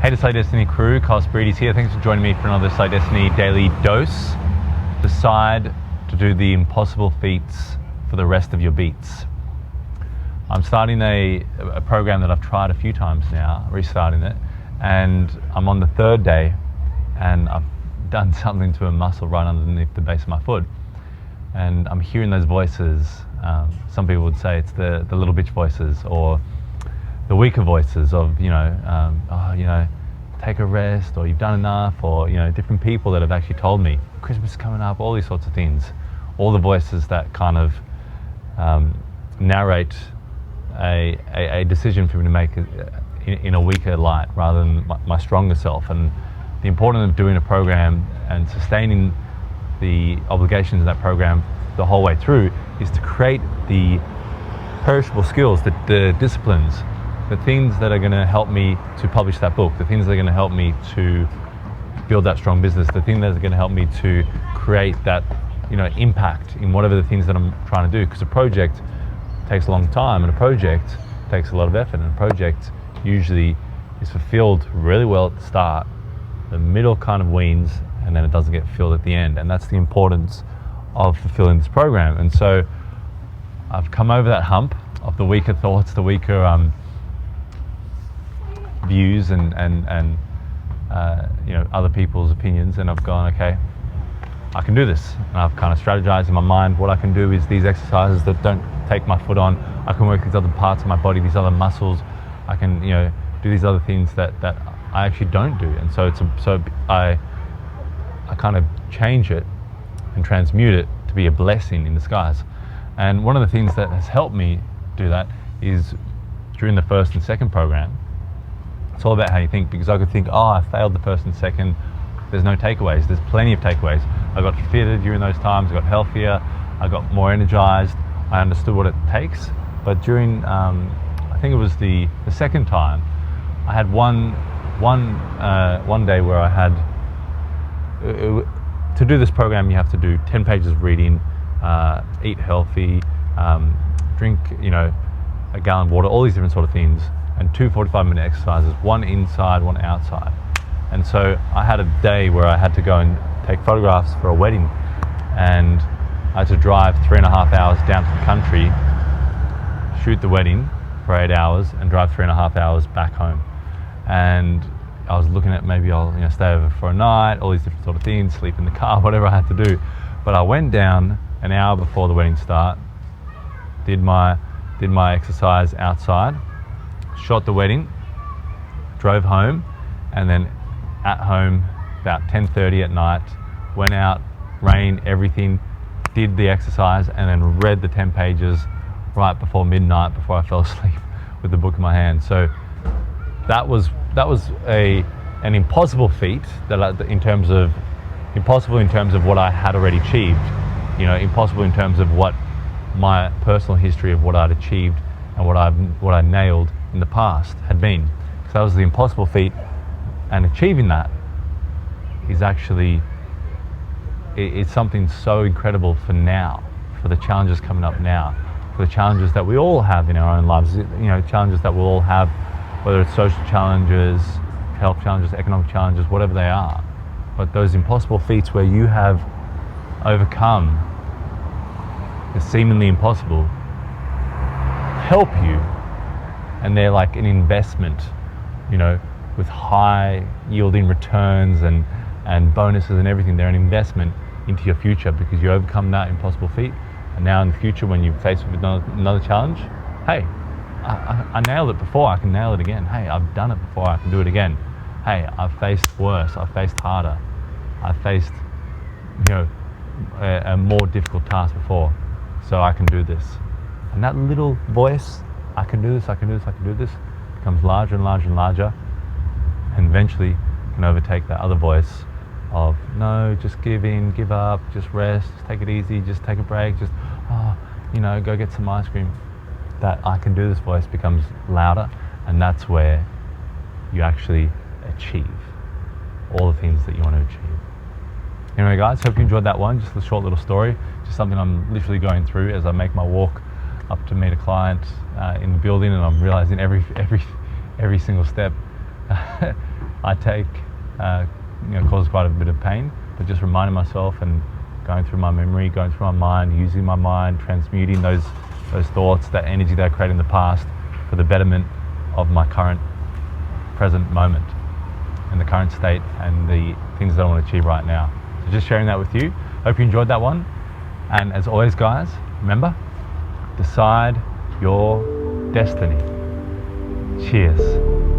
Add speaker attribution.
Speaker 1: Hey to Slay Destiny crew, Carl Spirides here. Thanks for joining me for another Slay Destiny daily dose. Decide to do the impossible feats for the rest of your beats. I'm starting a program that I've tried a few times now, restarting it, and I'm on the third day and I've done something to a muscle right underneath the base of my foot. And I'm hearing those voices. Some people would say it's the little bitch voices or the weaker voices of, take a rest, or you've done enough, or, different people that have actually told me, Christmas is coming up, all these sorts of things. All the voices that kind of narrate a decision for me to make in a weaker light rather than my stronger self. And the importance of doing a program and sustaining the obligations of that program the whole way through is to create the perishable skills, the disciplines, the things that are going to help me to publish that book, the things that are going to help me to build that strong business, the things that are going to help me to create that impact in whatever the things that I'm trying to do. Because a project takes a long time, and a project takes a lot of effort, and a project usually is fulfilled really well at the start, the middle kind of weans, and then it doesn't get filled at the end. And that's the importance of fulfilling this program. And so I've come over that hump of the weaker thoughts, the weaker views and other people's opinions, and I've gone, okay, I can do this. And I've kind of strategized in my mind what I can do is these exercises that don't take my foot on. I can work these other parts of my body, these other muscles. I can do these other things that I actually don't do. And so I kind of change it and transmute it to be a blessing in disguise. And one of the things that has helped me do that is during the first and second program, it's all about how you think, because I could think, I failed the first and second, there's no takeaways. There's plenty of takeaways. I got fitter during those times, I got healthier, I got more energized, I understood what it takes. But during, I think it was the second time, I had one day where I had, to do this program you have to do 10 pages of reading, eat healthy, drink a gallon of water, all these different sort of things, and 2 45-minute exercises, one inside, one outside. And so I had a day where I had to go and take photographs for a wedding, and I had to drive 3.5 hours down to the country, shoot the wedding for 8 hours, and drive 3.5 hours back home. And I was looking at maybe I'll stay over for a night, all these different sort of things, sleep in the car, whatever I had to do. But I went down an hour before the wedding start, did my exercise outside, shot the wedding, drove home, and then at home about 10:30 at night, went out, rain, everything, did the exercise, and then read the 10 pages right before midnight before I fell asleep with the book in my hand. So that was an impossible feat, impossible in terms of what I had already achieved, impossible in terms of what my personal history of what I'd achieved and what I nailed in the past had been. So that was the impossible feat, and achieving that is actually, it's something so incredible for now, for the challenges coming up now, for the challenges that we all have in our own lives, challenges that we'll all have, whether it's social challenges, health challenges, economic challenges, whatever they are. But those impossible feats where you have overcome the seemingly impossible help you, and they're like an investment, with high yielding returns and bonuses and everything. They're an investment into your future because you overcome that impossible feat, and now in the future when you're faced with another challenge, hey, I nailed it before, I can nail it again. Hey, I've done it before, I can do it again. Hey, I've faced worse, I've faced harder, I've faced a more difficult task before, so I can do this. And that little voice, I can do this, I can do this, I can do this, becomes larger and larger and larger, and eventually can overtake that other voice of, no, just give in, give up, just rest, just take it easy, just take a break, just, go get some ice cream. That I can do this voice becomes louder, and that's where you actually achieve all the things that you want to achieve. Anyway guys, hope you enjoyed that one, just a short little story, just something I'm literally going through as I make my walk up to meet a client in the building, and I'm realizing every single step I take causes quite a bit of pain, but just reminding myself and going through my memory, going through my mind, using my mind, transmuting those thoughts, that energy that I created in the past for the betterment of my present moment and the current state and the things that I want to achieve right now. So just sharing that with you. Hope you enjoyed that one. And as always, guys, remember, decide your destiny. Cheers.